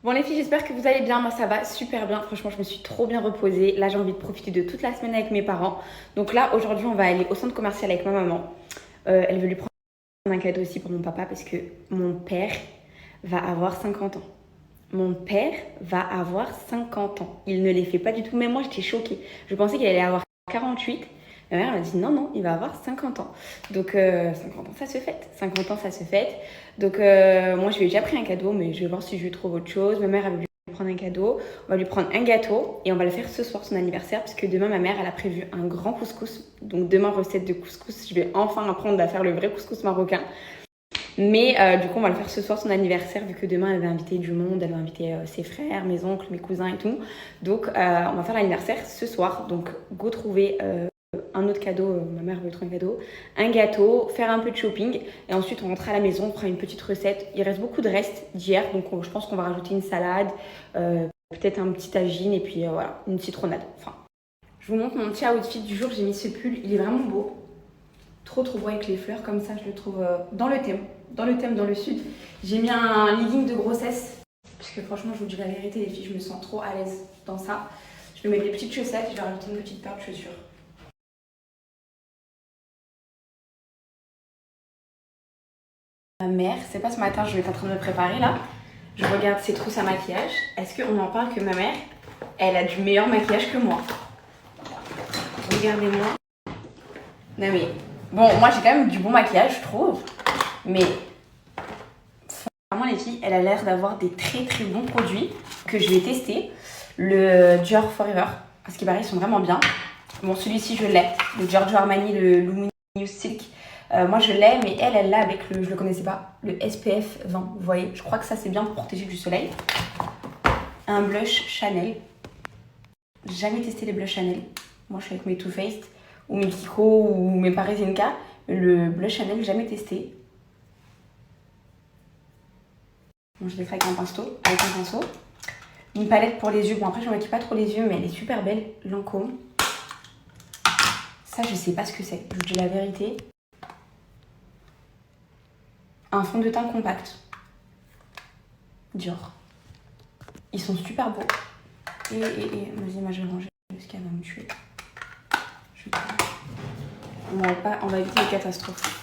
Bon les filles, j'espère que vous allez bien. Moi ça va super bien, franchement je me suis trop bien reposée. Là j'ai envie de profiter de toute la semaine avec mes parents. Donc là aujourd'hui on va aller au centre commercial avec ma maman. Elle veut lui prendre un cadeau aussi pour mon papa parce que mon père va avoir 50 ans. Mon père va avoir 50 ans. Il ne les fait pas du tout, même moi j'étais choquée. Je pensais qu'il allait avoir 48. Ma mère m'a dit non, il va avoir 50 ans. Donc 50 ans ça se fête. 50 ans ça se fête. Donc moi je lui ai déjà pris un cadeau, mais je vais voir si je lui trouve autre chose. Ma mère elle veut lui prendre un cadeau. On va lui prendre un gâteau et on va le faire ce soir son anniversaire parce que demain ma mère elle a prévu un grand couscous. Donc demain recette de couscous, je vais enfin apprendre à faire le vrai couscous marocain. Mais du coup on va le faire ce soir son anniversaire vu que demain elle va inviter du monde, elle va inviter ses frères, mes oncles, mes cousins et tout. Donc on va faire l'anniversaire ce soir. Donc go trouver un autre cadeau, ma mère veut trouver un cadeau, un gâteau, faire un peu de shopping et ensuite on rentre à la maison, on fera une petite recette. Il reste beaucoup de restes d'hier donc je pense qu'on va rajouter une salade, peut-être un petit tagine et puis voilà, une citronnade. Enfin, je vous montre mon petit outfit du jour, j'ai mis ce pull, il est vraiment beau. Trop beau avec les fleurs comme ça, je le trouve dans le thème, dans le sud. J'ai mis un legging de grossesse parce que franchement je vous dis la vérité les filles, je me sens trop à l'aise dans ça. Je vais mettre des petites chaussettes, je vais rajouter une petite paire de chaussures. Ma mère, c'est pas ce matin, je vais être en train de me préparer là. Je regarde ses trousses à maquillage. Est-ce qu'on en parle que ma mère, elle a du meilleur maquillage que moi? Regardez-moi. Non mais, bon, moi j'ai quand même du bon maquillage, je trouve. Mais, vraiment les filles, elle a l'air d'avoir des très bons produits que je vais tester. Le Dior Forever, à ce qui paraît, ils sont vraiment bien. Bon, celui-ci je l'ai. Le Giorgio Armani, le Luminous Silk. Moi je l'ai, mais elle l'a avec je le connaissais pas, le SPF 20, vous voyez. Je crois que ça c'est bien pour protéger du soleil. Un blush Chanel. J'ai jamais testé les blushs Chanel. Moi je suis avec mes Too Faced ou mes Kiko ou mes Parisienka. Le blush Chanel, jamais testé. Bon, je l'ai fait avec un pinceau. Une palette pour les yeux. Bon après je ne maquille pas trop les yeux, mais elle est super belle. Lancôme. Ça je sais pas ce que c'est, je vous dis la vérité. Un fond de teint compact. Dior. Ils sont super beaux. Et vas-y, moi je vais ranger parce qu'elle va me tuer. On va éviter les catastrophes.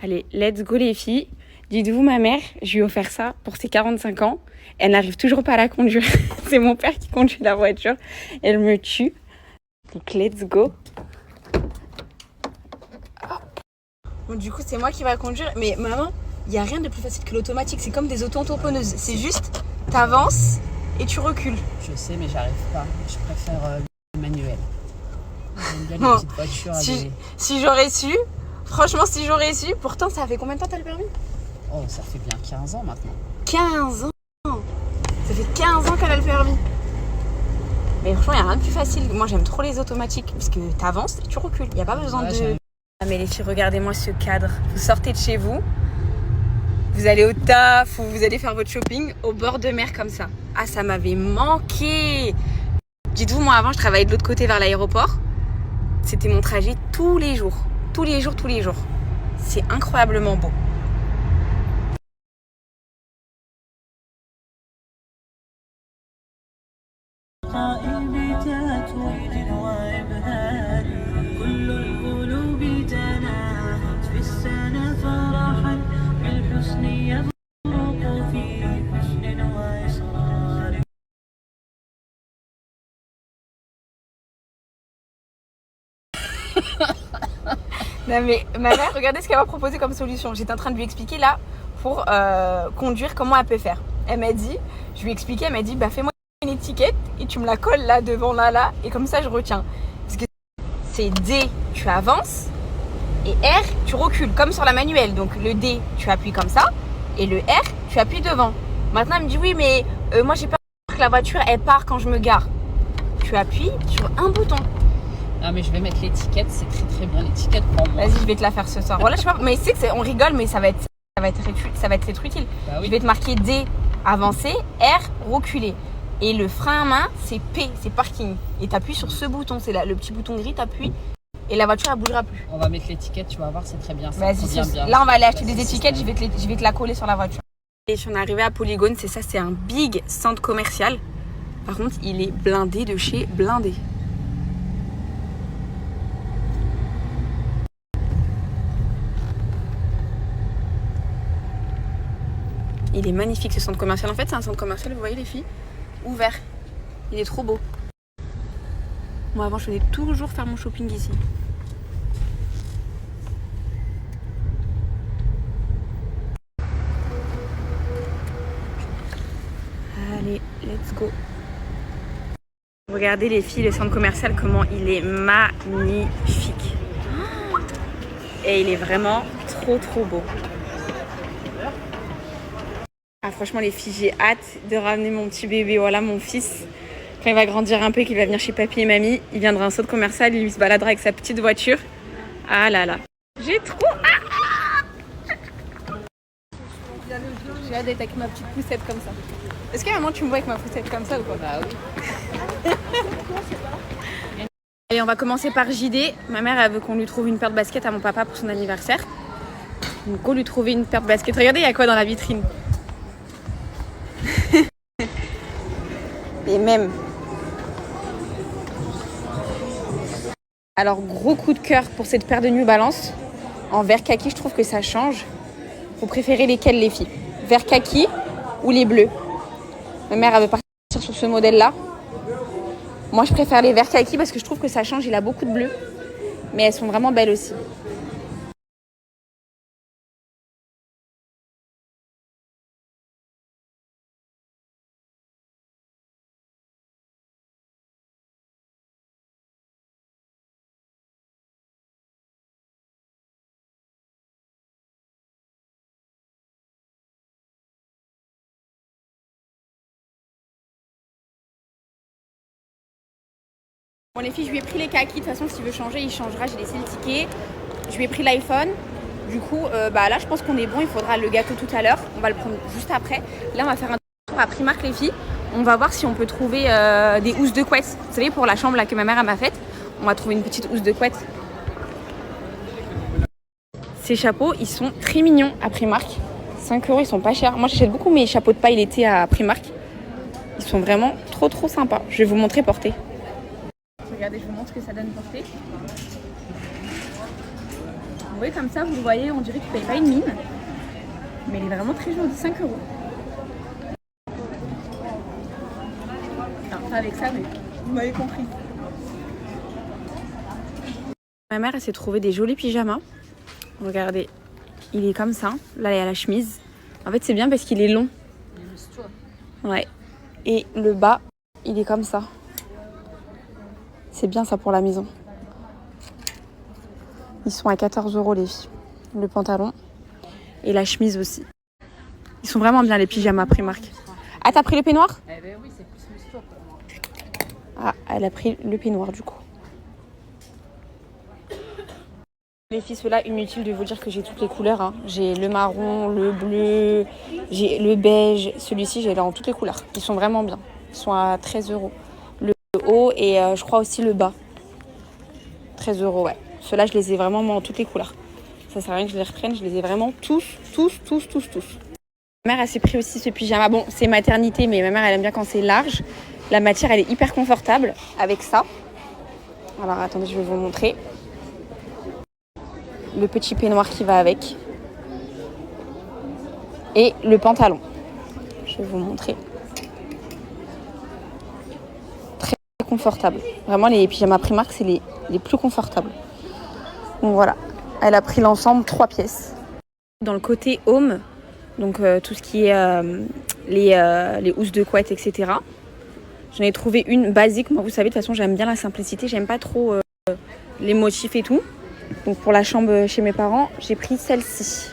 Allez, let's go les filles. Dites-vous, ma mère, je lui ai offert ça pour ses 45 ans. Elle n'arrive toujours pas à la conduire. C'est mon père qui conduit la voiture. Elle me tue. Donc, let's go. Bon, du coup, c'est moi qui va conduire. Mais maman, il n'y a rien de plus facile que l'automatique. C'est comme des auto-tamponneuses. C'est juste, t'avances et tu recules. Je sais, mais j'arrive pas. Je préfère le manuel. J'aime bien les petites voitures. Si j'aurais su... Franchement, si j'aurais su, pourtant ça fait combien de temps t'as le permis? Oh, ça fait bien 15 ans maintenant. 15 ans. Ça fait 15 ans qu'elle a le permis. Mais franchement, il n'y a rien de plus facile. Moi, j'aime trop les automatiques parce que t'avances et tu recules. Il n'y a pas besoin de... Ah, mais les filles, regardez-moi ce cadre. Vous sortez de chez vous, vous allez au taf ou vous allez faire votre shopping au bord de mer comme ça. Ah, ça m'avait manqué. Dites-vous, moi, avant, je travaillais de l'autre côté vers l'aéroport. C'était mon trajet tous les jours. Tous les jours. C'est incroyablement beau. Non mais ma mère, regardez ce qu'elle m'a proposé comme solution. J'étais en train de lui expliquer là pour conduire comment elle peut faire. Elle m'a dit, je lui ai expliqué, elle m'a dit bah fais-moi une étiquette et tu me la colles là devant là et comme ça je retiens. Parce que c'est D, tu avances et R, tu recules comme sur la manuelle. Donc le D, tu appuies comme ça et le R, tu appuies devant. Maintenant elle me dit oui mais moi j'ai peur que la voiture elle part quand je me gare. Tu appuies sur un bouton. Non mais je vais mettre l'étiquette, c'est très bien l'étiquette pour moi. Vas-y, je vais te la faire ce soir. Voilà, je sais pas, mais c'est que on rigole, mais ça va être être utile. Bah oui. Je vais te marquer D avancer, R, reculer. Et le frein à main, c'est P, c'est parking. Et t'appuies sur ce bouton, c'est là, le petit bouton gris, t'appuies et la voiture elle bougera plus. On va mettre l'étiquette, tu vas voir, c'est très bien. Ça bien. Là, on va aller acheter des étiquettes, je vais te la coller sur la voiture. Et je suis arrivée à Polygone, c'est ça, c'est un big centre commercial. Par contre, il est blindé de chez blindé. Il est magnifique ce centre commercial. En fait, c'est un centre commercial, vous voyez les filles, ouvert. Il est trop beau. Moi, avant, je venais toujours faire mon shopping ici. Allez, let's go. Regardez les filles, le centre commercial, comment il est magnifique. Et il est vraiment trop beau. Ah, franchement les filles, j'ai hâte de ramener mon petit bébé, voilà mon fils. Quand il va grandir un peu, qu'il va venir chez papy et mamie, il viendra un centre commercial, il se baladera avec sa petite voiture. Ah là là. J'ai trop hâte. J'ai hâte d'être avec ma petite poussette comme ça. Est-ce que maman tu me vois avec ma poussette comme ça ou quoi? Bah oui. Allez, on va commencer par JD. Ma mère elle veut qu'on lui trouve une paire de baskets à mon papa pour son anniversaire. Donc on lui trouver une paire de baskets. Regardez, il y a quoi dans la vitrine. Et même. Alors gros coup de cœur pour cette paire de New Balance. En vert kaki, je trouve que ça change. Vous préférez lesquels les filles? Vert kaki ou les bleus? Ma mère elle veut partir sur ce modèle-là. Moi je préfère les verts kaki parce que je trouve que ça change. Il a beaucoup de bleu. Mais elles sont vraiment belles aussi. Bon les filles, je lui ai pris les kakis. De toute façon, s'il veut changer, il changera. J'ai laissé le ticket. Je lui ai pris l'iPhone. Du coup, là, je pense qu'on est bon. Il faudra le gâteau tout à l'heure. On va le prendre juste après. Là, on va faire un tour à Primark, les filles. On va voir si on peut trouver des housses de couette. Vous savez, pour la chambre là, que ma mère m'a faite, on va trouver une petite housse de couette. Ces chapeaux, ils sont très mignons à Primark. 5 €, ils sont pas chers. Moi, j'achète beaucoup mes chapeaux de paille l'été à Primark. Ils sont vraiment trop sympas. Je vais vous montrer porter. Regardez, je vous montre ce que ça donne porter. Vous voyez comme ça, vous le voyez, on dirait qu'il ne paye pas une mine. Mais il est vraiment très joli, 5 €. Alors pas avec ça, mais vous m'avez compris. Ma mère, elle s'est trouvé des jolis pyjamas. Regardez, il est comme ça. Là, il y a la chemise. En fait, c'est bien parce qu'il est long. Ouais. Et le bas, il est comme ça. C'est bien ça pour la maison. Ils sont à 14 € les filles. Le pantalon et la chemise aussi. Ils sont vraiment bien les pyjamas Primark. Ah, t'as pris le peignoir? Eh ben oui, c'est plus moustoir pour moi. Ah, elle a pris le peignoir du coup. Les filles, ceux-là, inutile de vous dire que j'ai toutes les couleurs. Hein. J'ai le marron, le bleu, j'ai le beige. Celui-ci, j'ai dans toutes les couleurs. Ils sont vraiment bien. Ils sont à 13 €. Le haut et je crois aussi le bas. 13 €, ouais. Ceux-là, je les ai vraiment en toutes les couleurs. Ça sert à rien que je les reprenne. Je les ai vraiment tous. Ma mère, elle s'est pris aussi ce pyjama. Bon, c'est maternité, mais ma mère, elle aime bien quand c'est large. La matière, elle est hyper confortable avec ça. Alors, attendez, je vais vous montrer. Le petit peignoir qui va avec. Et le pantalon. Je vais vous montrer. Très confortable. Vraiment, les pyjamas Primark, c'est les plus confortables. Donc voilà. Elle a pris l'ensemble 3 pièces. Dans le côté home, donc tout ce qui est les housses de couette, etc. J'en ai trouvé une basique. Moi, vous savez, de toute façon, j'aime bien la simplicité. J'aime pas trop les motifs et tout. Donc pour la chambre chez mes parents, j'ai pris celle-ci.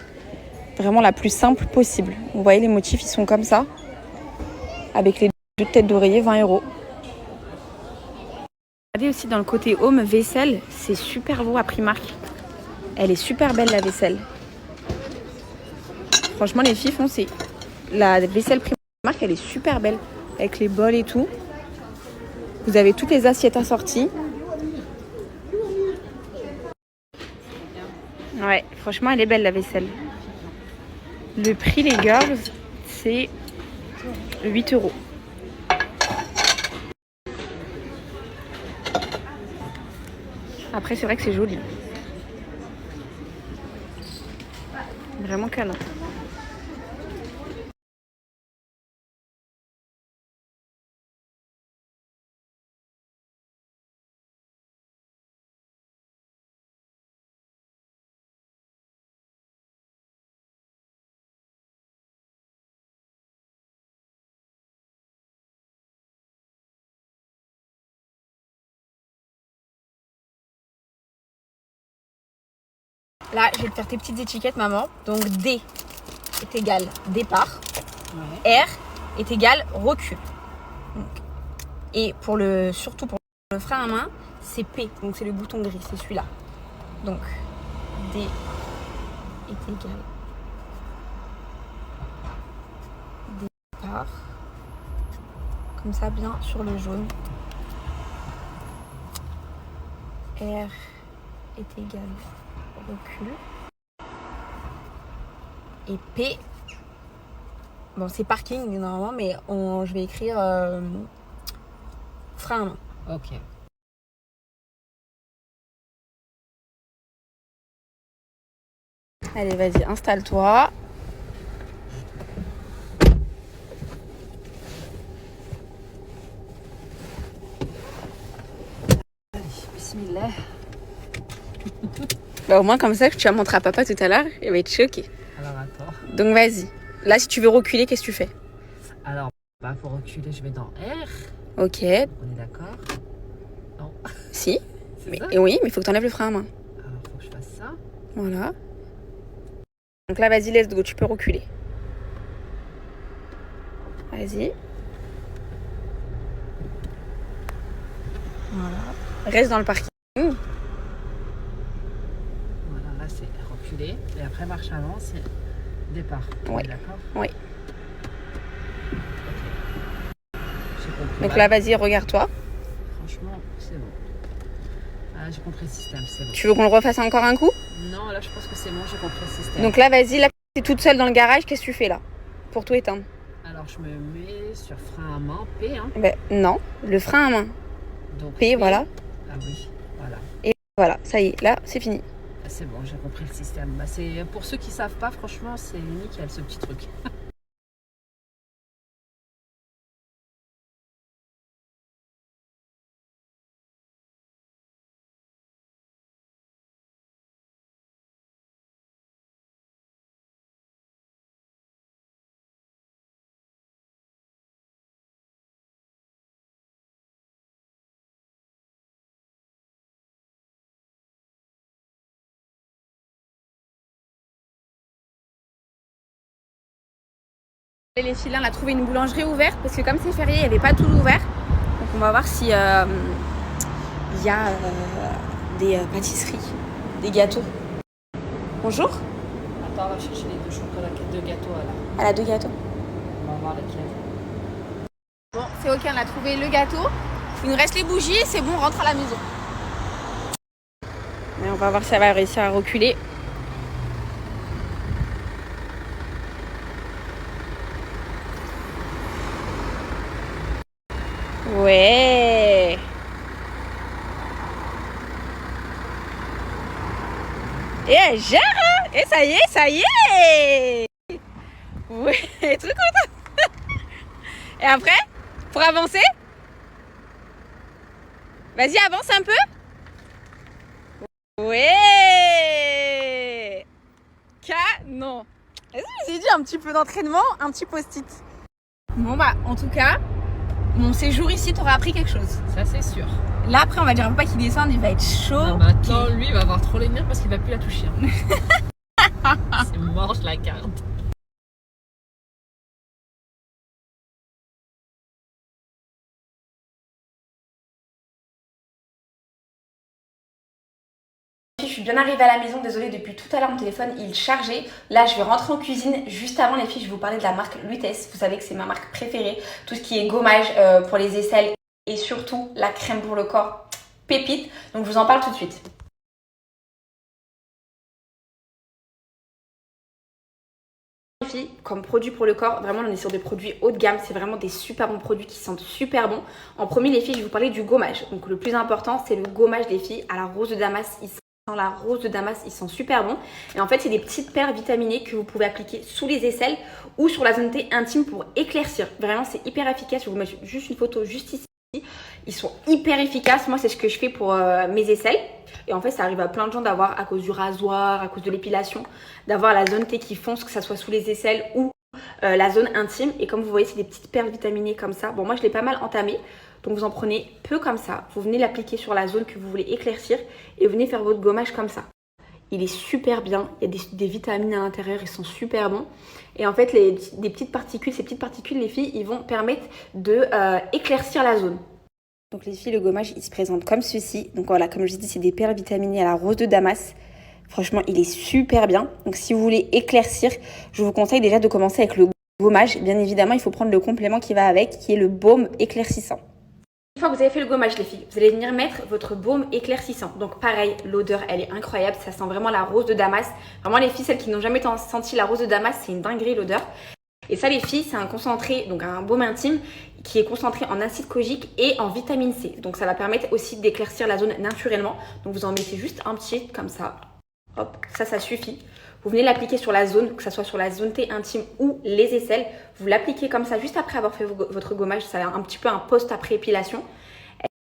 Vraiment la plus simple possible. Vous voyez, les motifs, ils sont comme ça. Avec les 2 têtes d'oreiller, 20 €. Regardez aussi dans le côté home, vaisselle. C'est super beau à Primark. Elle est super belle, la vaisselle. Franchement, les filles, foncez. La vaisselle Primark, La marque, elle est super belle, avec les bols et tout. Vous avez toutes les assiettes assorties. Ouais, franchement, elle est belle, la vaisselle. Le prix, les girls, c'est 8 €. Après, c'est vrai que c'est joli. Vraiment canon. Là, je vais te faire tes petites étiquettes, maman. Donc, D est égal départ. Ouais. R est égal recul. Donc, et surtout pour le frein à main, c'est P. Donc, c'est le bouton gris, c'est celui-là. Donc, D est égal départ. Comme ça, bien sur le jaune. R est égal recul. Et P, bon c'est parking normalement, mais je vais écrire frein à main. Ok. Allez, vas-y, installe-toi. Allez, bismillah. Bah, au moins comme ça, que tu vas montrer à papa tout à l'heure, il va être choqué. Alors attends. Donc vas-y. Là, si tu veux reculer, qu'est-ce que tu fais? Alors, pour reculer, je vais dans R. Ok. On est d'accord? Non. Si. C'est ça? Et oui, mais il faut que tu enlèves le frein à main. Alors, faut que je fasse ça. Voilà. Donc là, vas-y, let's go, tu peux reculer. Vas-y. Voilà. Reste dans le parking. Voilà, là c'est reculer. Et après, marche avant, c'est départ. Ouais. D'accord? Oui. J'ai compris. Donc là, vas-y, regarde-toi. Franchement, c'est bon. Ah, j'ai compris le système, c'est bon. Tu veux qu'on le refasse encore un coup? Non, là je pense que c'est bon, j'ai compris le système. Donc là, vas-y, là, tu es toute seule dans le garage, qu'est-ce que tu fais là? Pour tout éteindre. Alors je me mets sur frein à main, P, hein. Ben non, le frein à main. Donc, P, voilà. Ah oui, voilà. Et voilà, ça y est, là, c'est fini. Ah, c'est bon, j'ai compris le système. Bah, c'est, pour ceux qui savent pas, franchement, c'est nickel ce petit truc. Les filles, on a trouvé une boulangerie ouverte parce que comme c'est férié, il n'y avait pas tout ouvert. Donc on va voir si y a des pâtisseries, des gâteaux. Bonjour. Attends, on va chercher les deux chocolats, deux gâteaux là. Elle a deux gâteaux. On va voir lesquels. Bon, c'est ok, on a trouvé le gâteau. Il nous reste les bougies, c'est bon, on rentre à la maison. Mais on va voir si elle va réussir à reculer. Ouais. Et elle gère, hein. Et ça y est, ça y est. Ouais, elle est trop contente. Et après, pour avancer, vas-y, avance un peu. Ouais. Canon. Vas-y, je vous ai dit un petit peu d'entraînement, un petit post-it. Bon bah, en tout cas, mon séjour ici t'auras appris quelque chose. Ça c'est sûr. Là après on va dire pas qu'il descende, il va être chaud. Non, mais attends, lui il va avoir trop les nerfs parce qu'il va plus la toucher. C'est mort, je la garde. suis bien arrivée à la maison. Désolée, depuis tout à l'heure mon téléphone il chargeait. Là je vais rentrer en cuisine. Juste avant les filles, je vais vous parler de la marque Lutèce. Vous savez que c'est ma marque préférée. Tout ce qui est gommage pour les aisselles et surtout la crème pour le corps, pépite. Donc je vous en parle tout de suite. Comme produit pour le corps, vraiment on est sur des produits haut de gamme, c'est vraiment des super bons produits qui sentent super bons. En premier les filles, je vais vous parler du gommage. Donc le plus important c'est le gommage des filles à la rose de Damas. La rose de Damas, ils sont super bons. Et en fait, c'est des petites perles vitaminées que vous pouvez appliquer sous les aisselles ou sur la zone T intime pour éclaircir. Vraiment, c'est hyper efficace. Je vais vous mettre juste une photo juste ici. Ils sont hyper efficaces. Moi, c'est ce que je fais pour mes aisselles. Et en fait, ça arrive à plein de gens d'avoir, à cause du rasoir, à cause de l'épilation, d'avoir la zone T qui fonce, que ça soit sous les aisselles ou la zone intime. Et comme vous voyez, c'est des petites perles vitaminées comme ça. Bon, moi, je l'ai pas mal entamé. Donc, vous en prenez peu comme ça. Vous venez l'appliquer sur la zone que vous voulez éclaircir et vous venez faire votre gommage comme ça. Il est super bien. Il y a des vitamines à l'intérieur. Ils sont super bons. Et en fait, des petites particules, ces petites particules, les filles, ils vont permettre de éclaircir la zone. Donc, les filles, le gommage, il se présente comme ceci. Donc, voilà, comme je vous dis, c'est des perles vitaminées à la rose de Damas. Franchement, il est super bien. Donc, si vous voulez éclaircir, je vous conseille déjà de commencer avec le gommage. Bien évidemment, il faut prendre le complément qui va avec, qui est le baume éclaircissant. Une fois que vous avez fait le gommage les filles, vous allez venir mettre votre baume éclaircissant. Donc pareil, l'odeur elle est incroyable, ça sent vraiment la rose de Damas. Vraiment les filles, celles qui n'ont jamais senti la rose de Damas, c'est une dinguerie l'odeur. Et ça les filles, c'est un concentré, donc un baume intime qui est concentré en acide kojique et en vitamine C. Donc ça va permettre aussi d'éclaircir la zone naturellement. Donc vous en mettez juste un petit comme ça. Hop, ça suffit. Vous venez l'appliquer sur la zone, que ce soit sur la zone T intime ou les aisselles. Vous l'appliquez comme ça juste après avoir fait votre gommage. Ça a un petit peu un post après épilation.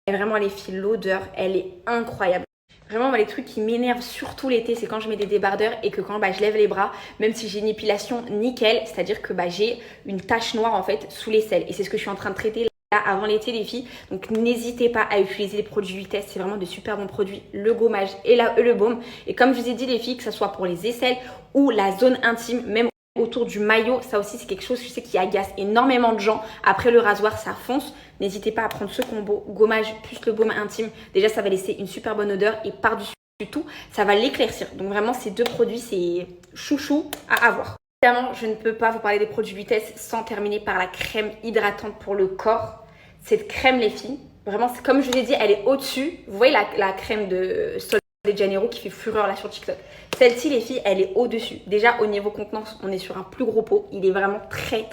Et vraiment les filles, l'odeur, elle est incroyable. Vraiment, moi, les trucs qui m'énervent surtout l'été, c'est quand je mets des débardeurs et que quand je lève les bras, même si j'ai une épilation nickel, c'est-à-dire que j'ai une tache noire en fait sous l'aisselle. Et c'est ce que je suis en train de traiter là avant l'été les filles. Donc n'hésitez pas à utiliser les produits Lutèce, c'est vraiment de super bons produits, le gommage et le baume. Et comme je vous ai dit les filles, que ce soit pour les aisselles ou la zone intime, même autour du maillot, ça aussi c'est quelque chose je sais qui agace énormément de gens. Après le rasoir ça fonce. N'hésitez pas à prendre ce combo gommage plus le baume intime. Déjà ça va laisser une super bonne odeur et par-dessus tout ça va l'éclaircir. Donc vraiment ces deux produits c'est chouchou à avoir. Évidemment je ne peux pas vous parler des produits Lutèce sans terminer par la crème hydratante pour le corps. Cette crème les filles, vraiment comme je vous ai dit elle est au-dessus. Vous voyez la crème de Sol de Janeiro qui fait fureur là sur TikTok. Celle-ci les filles elle est au-dessus. Déjà au niveau contenance on est sur un plus gros pot. Il est vraiment très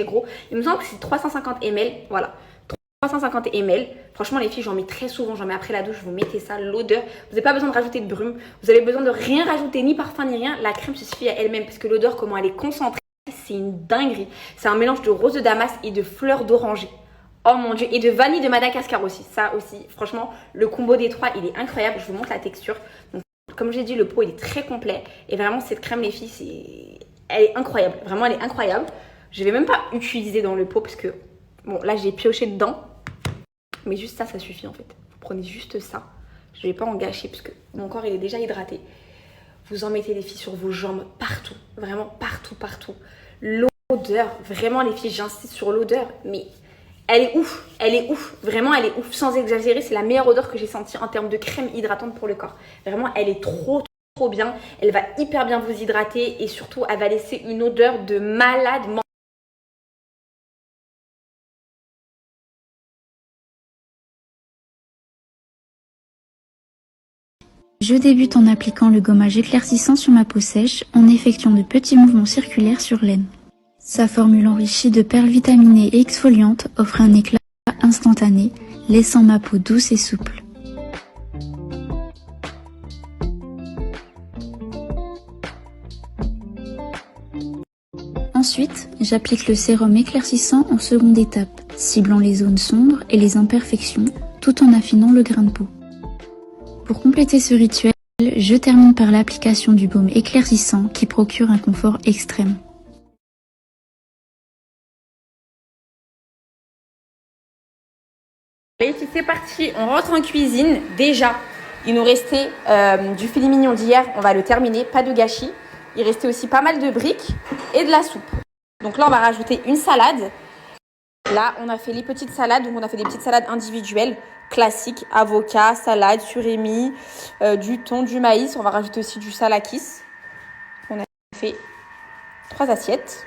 gros. Il me semble que c'est 350 ml. Voilà. 350 ml. Franchement les filles j'en mets très souvent. J'en mets après la douche. Vous mettez ça. L'odeur. Vous n'avez pas besoin de rajouter de brume. Vous avez besoin de rien rajouter. Ni parfum ni rien. La crème se suffit à elle-même. Parce que l'odeur comment elle est concentrée. C'est une dinguerie. C'est un mélange de rose de Damas et de fleurs d'oranger. Oh mon dieu, et de vanille de Madagascar aussi, ça aussi, franchement, le combo des trois, il est incroyable, je vous montre la texture. Donc, comme j'ai dit, le pot, il est très complet, et vraiment, cette crème, les filles, elle est incroyable, vraiment, elle est incroyable. Je vais même pas utiliser dans le pot, parce que, bon, là, j'ai pioché dedans, mais juste ça suffit, en fait. Vous prenez juste ça, je vais pas en gâcher, parce que mon corps, il est déjà hydraté. Vous en mettez, les filles, sur vos jambes, partout, vraiment partout. L'odeur, vraiment, les filles, j'insiste sur l'odeur, mais... elle est ouf, vraiment elle est ouf, sans exagérer, c'est la meilleure odeur que j'ai sentie en termes de crème hydratante pour le corps. Vraiment, elle est trop bien, elle va hyper bien vous hydrater et surtout, elle va laisser une odeur de malade. Je débute en appliquant le gommage éclaircissant sur ma peau sèche en effectuant de petits mouvements circulaires sur l'aine. Sa formule enrichie de perles vitaminées et exfoliantes offre un éclat instantané, laissant ma peau douce et souple. Ensuite, j'applique le sérum éclaircissant en seconde étape, ciblant les zones sombres et les imperfections, tout en affinant le grain de peau. Pour compléter ce rituel, je termine par l'application du baume éclaircissant qui procure un confort extrême. Allez, c'est parti, on rentre en cuisine. Déjà, il nous restait du filet mignon d'hier, on va le terminer, pas de gâchis. Il restait aussi pas mal de briques et de la soupe. Donc là, on va rajouter une salade. Là, on a fait les petites salades. Donc, on a fait des petites salades individuelles, classiques. Avocat, salade, surimi, du thon, du maïs. On va rajouter aussi du salakis. On a fait 3 assiettes.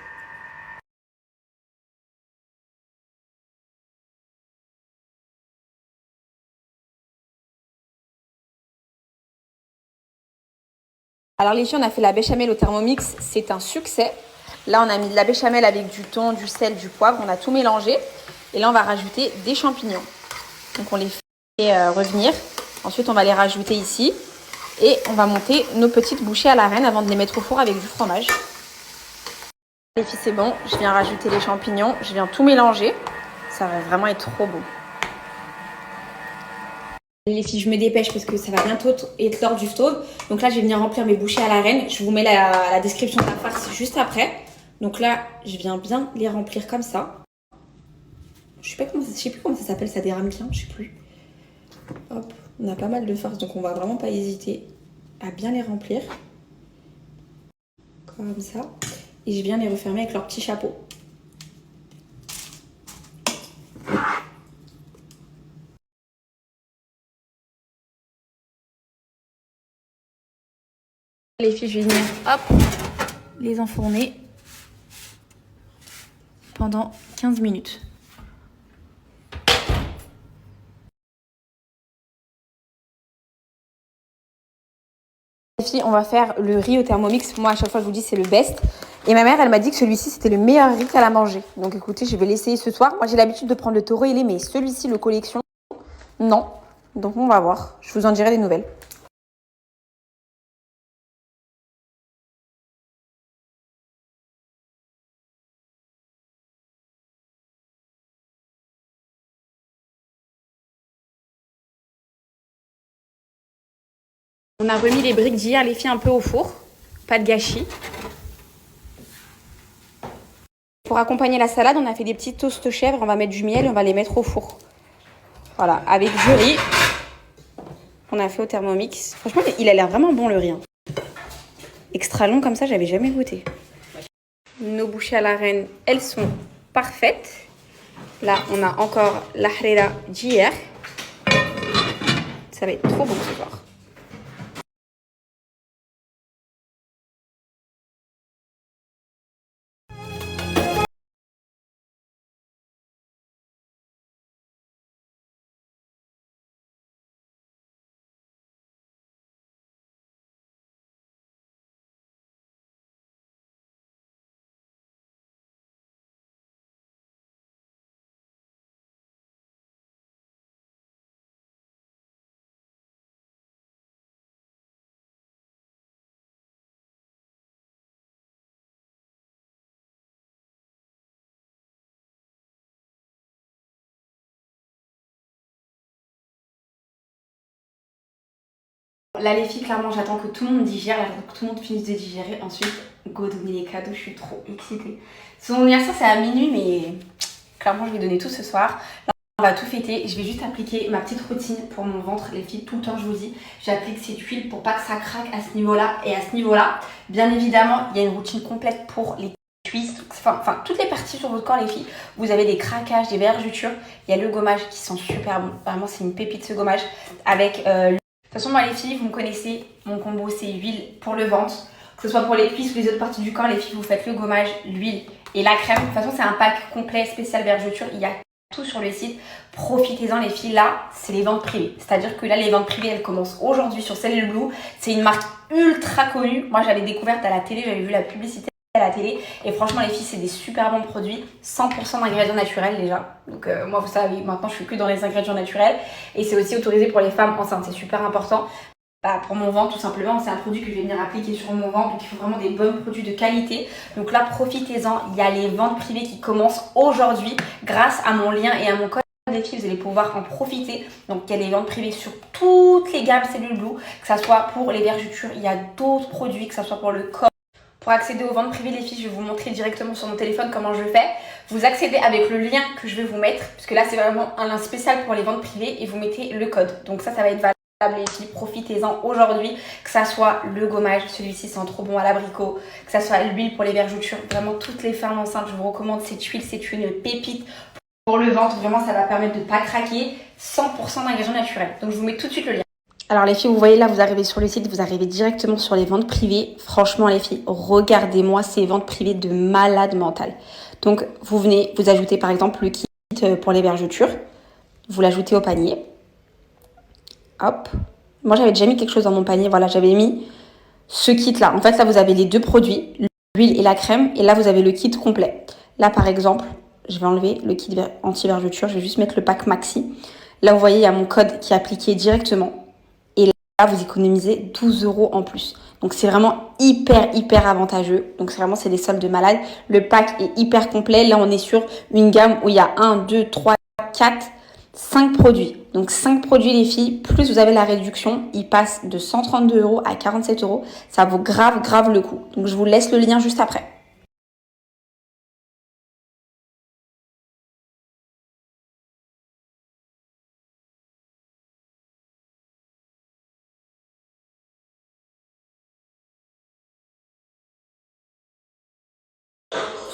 Alors les filles, on a fait la béchamel au Thermomix, c'est un succès. Là, on a mis de la béchamel avec du thon, du sel, du poivre, on a tout mélangé. Et là, on va rajouter des champignons. Donc on les fait revenir. Ensuite, on va les rajouter ici. Et on va monter nos petites bouchées à la reine avant de les mettre au four avec du fromage. Les filles, c'est bon, je viens rajouter les champignons, je viens tout mélanger. Ça va vraiment être trop beau. Les filles, je me dépêche parce que ça va bientôt être l'heure du stove. Donc là, je vais venir remplir mes bouchées à la reine. Je vous mets la description de la farce juste après. Donc là, je viens bien les remplir comme ça. Je sais plus comment ça s'appelle, ça, des ramequins, je sais plus. Hop, on a pas mal de farce, donc on va vraiment pas hésiter à bien les remplir. Comme ça. Et je viens les refermer avec leur petit chapeau. Les filles, je vais venir, hop, les enfourner pendant 15 minutes. Les filles, on va faire le riz au Thermomix. Moi, à chaque fois, je vous dis, c'est le best. Et ma mère, elle m'a dit que celui-ci, c'était le meilleur riz qu'elle a mangé. Donc écoutez, je vais l'essayer ce soir. Moi, j'ai l'habitude de prendre le taureau ailé, mais celui-ci, le collection, non. Donc on va voir. Je vous en dirai des nouvelles. On a remis les briques d'hier, les filles, un peu au four. Pas de gâchis. Pour accompagner la salade, on a fait des petits toasts chèvres. On va mettre du miel et on va les mettre au four. Voilà, avec du riz. On a fait au Thermomix. Franchement, il a l'air vraiment bon, le riz. Hein. Extra long comme ça, j'avais jamais goûté. Nos bouchées à la reine, elles sont parfaites. Là, on a encore la harira d'hier. Ça va être trop bon ce soir. Là les filles, clairement j'attends que tout le monde digère, j'attends que tout le monde finisse de digérer. Ensuite, go donner les cadeaux, je suis trop excitée. Son anniversaire c'est à minuit, mais clairement je vais donner tout ce soir. Là, on va tout fêter, je vais juste appliquer ma petite routine pour mon ventre. Les filles, tout le temps je vous dis, j'applique cette huile pour pas que ça craque à ce niveau-là. Et à ce niveau-là, bien évidemment, il y a une routine complète pour les cuisses, enfin toutes les parties sur votre corps les filles. Vous avez des craquages, des vergetures, il y a le gommage qui sent super bon. Vraiment c'est une pépite ce gommage avec... De toute façon, moi les filles, vous me connaissez, mon combo c'est huile pour le ventre. Que ce soit pour les cuisses ou les autres parties du corps, les filles, vous faites le gommage, l'huile et la crème. De toute façon, c'est un pack complet spécial vergeture. Il y a tout sur le site. Profitez-en les filles. Là, c'est les ventes privées. C'est-à-dire que là, les ventes privées, elles commencent aujourd'hui sur Cell Blue. C'est une marque ultra connue. Moi, j'avais découverte à la télé, j'avais vu la publicité à la télé. Et franchement, les filles, c'est des super bons produits. 100% d'ingrédients naturels déjà. Donc moi, vous savez, maintenant, je suis que dans les ingrédients naturels. Et c'est aussi autorisé pour les femmes enceintes. C'est super important. Pour mon ventre, tout simplement, c'est un produit que je vais venir appliquer sur mon ventre. Donc, il faut vraiment des bons produits de qualité. Donc là, profitez-en. Il y a les ventes privées qui commencent aujourd'hui grâce à mon lien et à mon code. Les filles, vous allez pouvoir en profiter. Donc il y a des ventes privées sur toutes les gammes Cell Blue, que ça soit pour les vergetures, il y a d'autres produits, que ça soit pour le corps. Pour accéder aux ventes privées les filles, je vais vous montrer directement sur mon téléphone comment je fais. Vous accédez avec le lien que je vais vous mettre, parce que là c'est vraiment un lien spécial pour les ventes privées et vous mettez le code. Donc ça va être valable les filles, profitez-en aujourd'hui, que ça soit le gommage, celui-ci sent trop bon à l'abricot, que ça soit l'huile pour les vergetures, vraiment toutes les femmes enceintes, je vous recommande cette huile, c'est une pépite. Pour le ventre, vraiment, ça va permettre de ne pas craquer. 100% d'ingrédients naturels. Donc, je vous mets tout de suite le lien. Alors les filles, vous voyez là, vous arrivez sur le site, vous arrivez directement sur les ventes privées. Franchement les filles, regardez-moi ces ventes privées de malade mental. Donc vous venez, vous ajoutez par exemple le kit pour les vergetures. Vous l'ajoutez au panier. Hop. Moi j'avais déjà mis quelque chose dans mon panier. Voilà, j'avais mis ce kit là. En fait là vous avez les deux produits, l'huile et la crème. Et là vous avez le kit complet. Là par exemple, je vais enlever le kit anti-vergeture. Je vais juste mettre le pack maxi. Là vous voyez, il y a mon code qui est appliqué directement. Là, vous économisez 12 € en plus. Donc, c'est vraiment hyper avantageux. Donc, c'est des soldes de malade. Le pack est hyper complet. Là, on est sur une gamme où il y a 1, 2, 3, 4, 5 produits. Donc, 5 produits, les filles. Plus vous avez la réduction. Il passe de 132 € à 47 €. Ça vaut grave le coup. Donc, je vous laisse le lien juste après.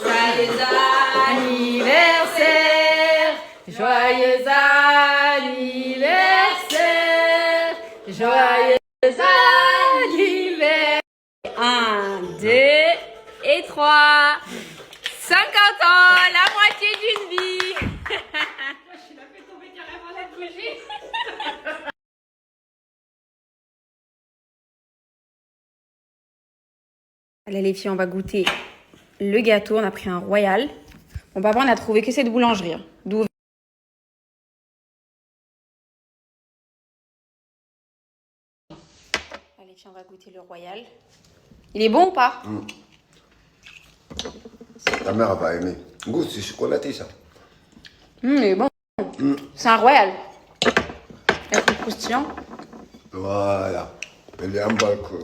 Joyeux anniversaire, joyeux anniversaire, joyeux anniversaire. 1, 2 et 3. 50 ans, la moitié d'une vie. Je l'ai fait tomber carrément la bougie. Allez les filles, on va goûter le gâteau. On a pris un royal. Bon, papa, on a trouvé que cette boulangerie. D'où allez, filles, on va goûter le royal. Il est bon ou pas? Ta mère va aimer. Goûte, c'est chocolaté ça. Il est bon. C'est un royal. Avec le croustillant. Voilà. Elle est en balcon.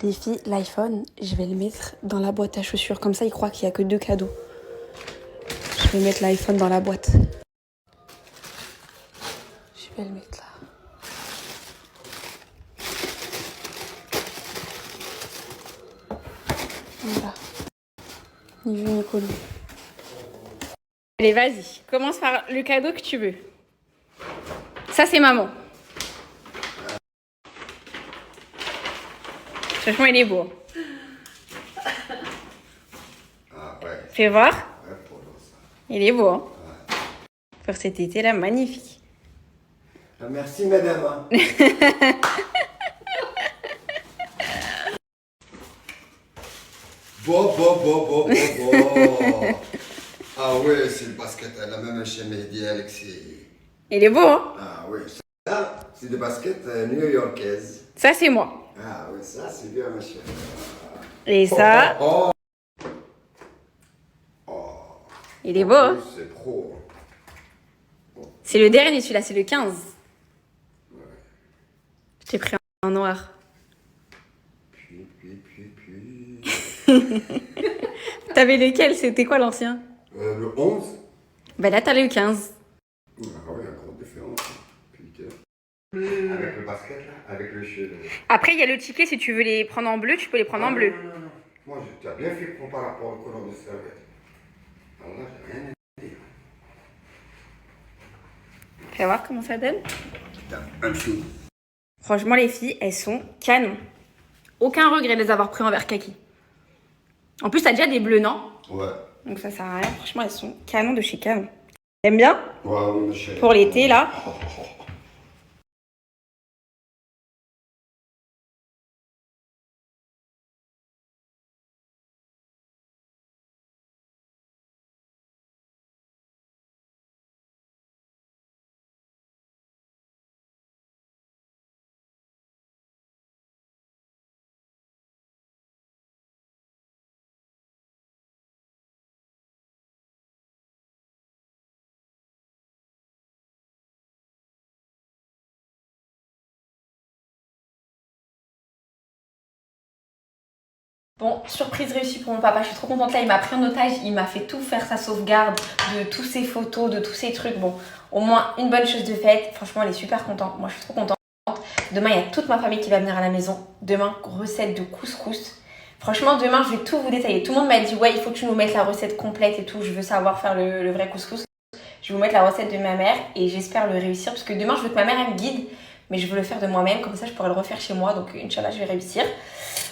Les filles, l'iPhone, je vais le mettre dans la boîte à chaussures. Comme ça, ils croient qu'il n'y a que 2 cadeaux. Je vais mettre l'iPhone dans la boîte. Je vais le mettre là. Voilà. Ni vu ni connu. Allez, vas-y. Commence par le cadeau que tu veux. Ça, c'est maman. Franchement, il est beau. Ah ouais. Fais voir. Ouais, pour ça. Il est beau. Hein. Pour cet été-là, magnifique. Ah, merci madame. Bon. Ah ouais, c'est le basket, la même chez Mehdi Alexis. Il est beau, hein. Ah ouais, ça, c'est des baskets new-yorkaises. Ça, c'est moi. Ah ouais, ça c'est bien ma chérie. Et ça, Oh. il est beau, hein. C'est pro. C'est le dernier, celui-là, c'est le 15. Ouais. Je t'ai pris en noir. Puis. T'avais lequel? C'était quoi l'ancien? Le 11. Ben là, t'as le 15. Ah ouais, la grande différence. Putain. Avec le basket là, avec le cheveu. Après, il y a le ticket, si tu veux les prendre en bleu, tu peux les prendre en bleu. Non. Moi, tu as bien fait par rapport au couleur de serviette. Alors là, j'ai rien à dire. Fais voir comment ça donne. Putain, un sou. Franchement, les filles, elles sont canon. Aucun regret de les avoir pris en vert kaki. En plus, t'as déjà des bleus, non? Ouais. Donc ça sert à rien. Franchement, elles sont canon de chez canon. T'aimes bien? Ouais, ma chérie. Pour l'été, là. Bon, surprise réussie pour mon papa, je suis trop contente. Là, il m'a pris en otage, il m'a fait tout faire sa sauvegarde de tous ses photos, de tous ses trucs. Bon, au moins une bonne chose de faite. Franchement, elle est super contente. Moi, je suis trop contente. demain il y a toute ma famille qui va venir à la maison. Demain, recette de couscous. Franchement, demain je vais tout vous détailler. Tout le monde m'a dit ouais, il faut que tu nous mettes la recette complète et tout. Je veux savoir faire le vrai couscous. Je vais vous mettre la recette de ma mère et j'espère le réussir parce que demain je veux que ma mère elle me guide, mais je veux le faire de moi-même, comme ça je pourrai le refaire chez moi, donc Inch'Allah je vais réussir.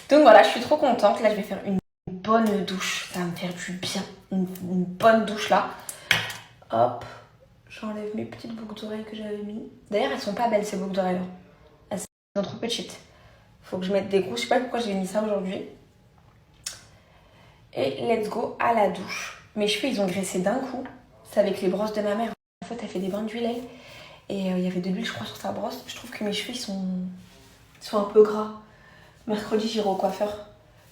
Donc voilà, je suis trop contente. Là je vais faire une bonne douche, ça va me faire du bien, une bonne douche là. Hop, j'enlève mes petites boucles d'oreilles que j'avais mis. D'ailleurs elles sont pas belles ces boucles d'oreilles là, elles sont trop petites. Faut que je mette des grosses, je sais pas pourquoi j'ai mis ça aujourd'hui. Et let's go à la douche. Mes cheveux ils ont graissé d'un coup. C'est avec les brosses de ma mère. En fait, elle fait des bains d'huile, elle. Et il y avait de l'huile, je crois, sur sa brosse. Je trouve que mes cheveux, ils sont un peu gras. Mercredi, j'irai au coiffeur.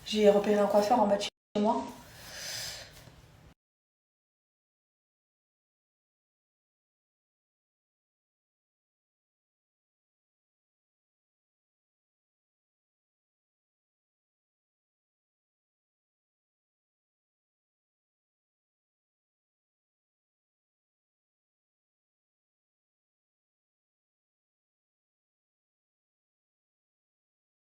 J'ai repéré un coiffeur en bas de chez moi.